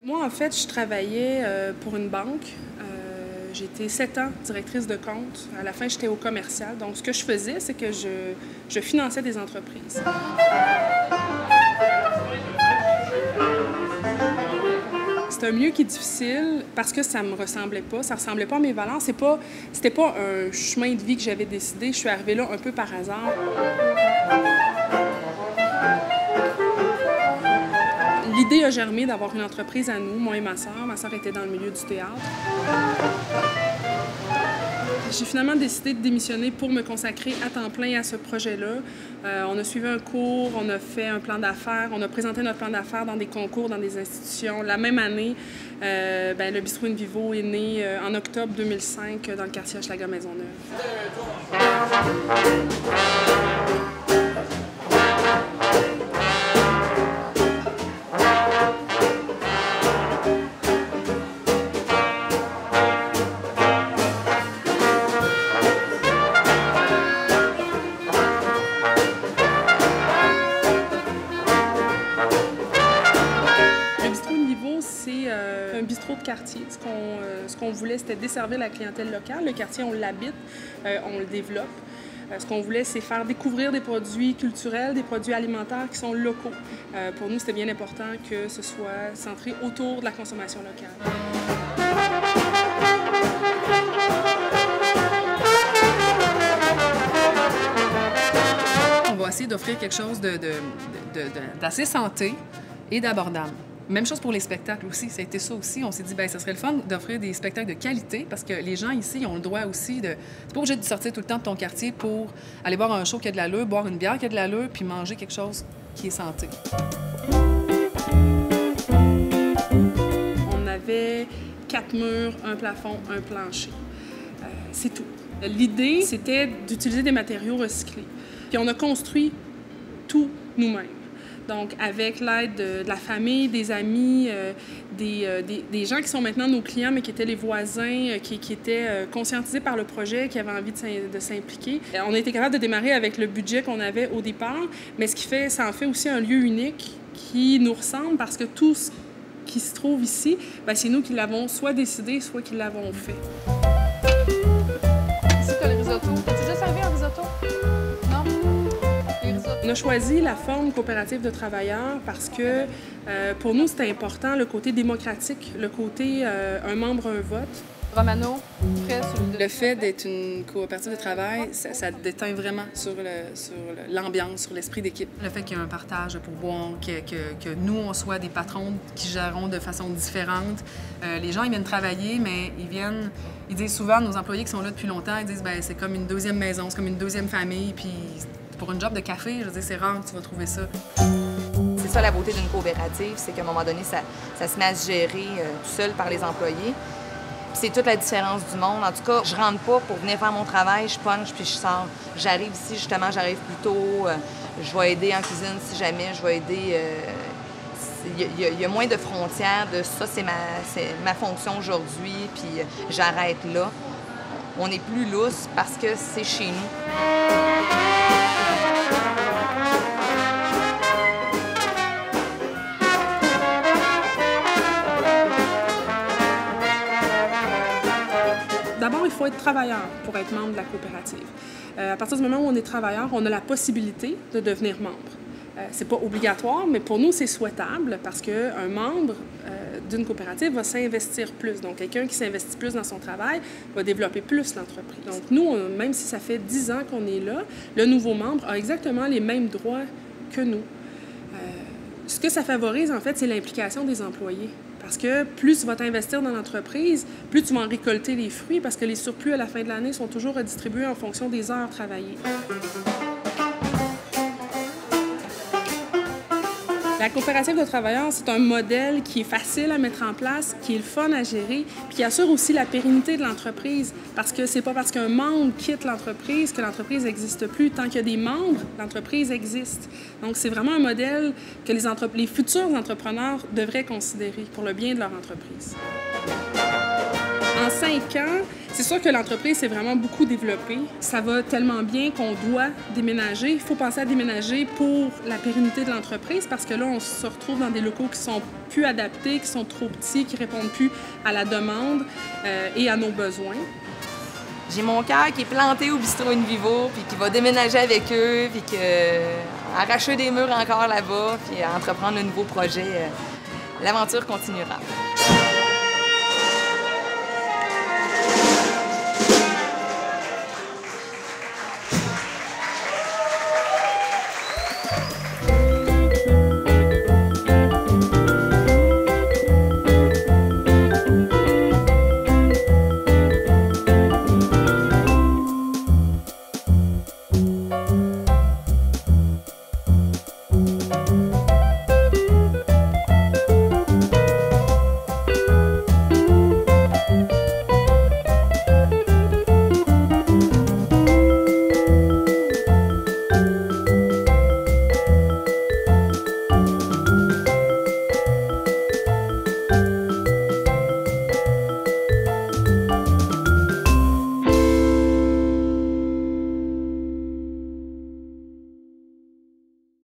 Moi, en fait, je travaillais pour une banque. J'ai été 7 ans directrice de compte. À la fin, j'étais au commercial. Donc, ce que je faisais, c'est que je finançais des entreprises. C'est un milieu qui est difficile parce que ça me ressemblait pas. Ça ressemblait pas à mes valeurs. C'était pas un chemin de vie que j'avais décidé. Je suis arrivée là un peu par hasard. L'idée a germé d'avoir une entreprise à nous, moi et ma sœur. Ma sœur était dans le milieu du théâtre. J'ai finalement décidé de démissionner pour me consacrer à temps plein à ce projet-là. On a suivi un cours, on a fait un plan d'affaires, on a présenté notre plan d'affaires dans des concours, dans des institutions. La même année, le Bistrot In Vivo est né en octobre 2005 dans le quartier Hochelaga-Maisonneuve. C'est un bistrot de quartier. Ce qu'on voulait, c'était desservir la clientèle locale. Le quartier, on l'habite, on le développe. Ce qu'on voulait, c'est faire découvrir des produits culturels, des produits alimentaires qui sont locaux. Pour nous, c'était bien important que ce soit centré autour de la consommation locale. On va essayer d'offrir quelque chose d'assez santé et d'abordable. Même chose pour les spectacles aussi, ça a été ça aussi. On s'est dit, bien, ça serait le fun d'offrir des spectacles de qualité parce que les gens ici ont le droit aussi de... C'est pas obligé de sortir tout le temps de ton quartier pour aller voir un show qui a de l'allure, boire une bière qui a de l'allure, puis manger quelque chose qui est santé. On avait 4 murs, un plafond, un plancher. C'est tout. L'idée, c'était d'utiliser des matériaux recyclés. Puis on a construit tout nous-mêmes. Donc, avec l'aide de la famille, des amis, des gens qui sont maintenant nos clients, mais qui étaient les voisins, qui étaient conscientisés par le projet, qui avaient envie de s'impliquer. On a été capable de démarrer avec le budget qu'on avait au départ, mais ça en fait aussi un lieu unique qui nous ressemble parce que tout ce qui se trouve ici, c'est nous qui l'avons soit décidé, soit qui l'avons fait. Ici, tu as le risotto. As-tu déjà servi un risotto? On a choisi la forme coopérative de travailleurs parce que pour nous, c'était important le côté démocratique, le côté un membre, un vote. Romano, prêt sur le fait d'être une coopérative de travail, ça déteint vraiment sur l'ambiance, sur l'esprit d'équipe. Le fait qu'il y ait un partage pour boire, que nous, on soit des patrons qui gèrent de façon différente. Les gens, ils viennent travailler, mais ils disent souvent, nos employés qui sont là depuis longtemps, ils disent, bien, c'est comme une deuxième maison, c'est comme une deuxième famille, puis pour une job de café, je veux dire, c'est rare que tu vas trouver ça. C'est ça la beauté d'une coopérative, c'est qu'à un moment donné, ça se met à se gérer tout seul par les employés. C'est toute la différence du monde. En tout cas, je rentre pas pour venir faire mon travail, je punch puis je sors. J'arrive ici, justement, j'arrive plus tôt. Je vais aider en cuisine si jamais, je vais aider. Il y a moins de frontières de ça, c'est ma fonction aujourd'hui, puis j'arrête là. On est plus lousse parce que c'est chez nous. D'abord, il faut être travailleur pour être membre de la coopérative. À partir du moment où on est travailleur, on a la possibilité de devenir membre. C'est pas obligatoire, mais pour nous, c'est souhaitable parce qu'un membre d'une coopérative va s'investir plus. Donc, quelqu'un qui s'investit plus dans son travail va développer plus l'entreprise. Donc, nous, même si ça fait 10 ans qu'on est là, le nouveau membre a exactement les mêmes droits que nous. Ce que ça favorise, en fait, c'est l'implication des employés. Parce que plus tu vas t'investir dans l'entreprise, plus tu vas en récolter les fruits, parce que les surplus à la fin de l'année sont toujours redistribués en fonction des heures travaillées. La coopérative de travailleurs, c'est un modèle qui est facile à mettre en place, qui est le fun à gérer, puis qui assure aussi la pérennité de l'entreprise. Parce que c'est pas parce qu'un membre quitte l'entreprise que l'entreprise n'existe plus. Tant qu'il y a des membres, l'entreprise existe. Donc, c'est vraiment un modèle que les futurs entrepreneurs devraient considérer pour le bien de leur entreprise. En 5 ans, C'est sûr que l'entreprise s'est vraiment beaucoup développée. Ça va tellement bien qu'on doit déménager. Il faut penser à déménager pour la pérennité de l'entreprise parce que là, on se retrouve dans des locaux qui sont plus adaptés, qui sont trop petits, qui répondent plus à la demande et à nos besoins. J'ai mon cœur qui est planté au bistrot In Vivo, puis qui va déménager avec eux, puis arracher des murs encore là-bas, puis entreprendre un nouveau projet. L'aventure continuera.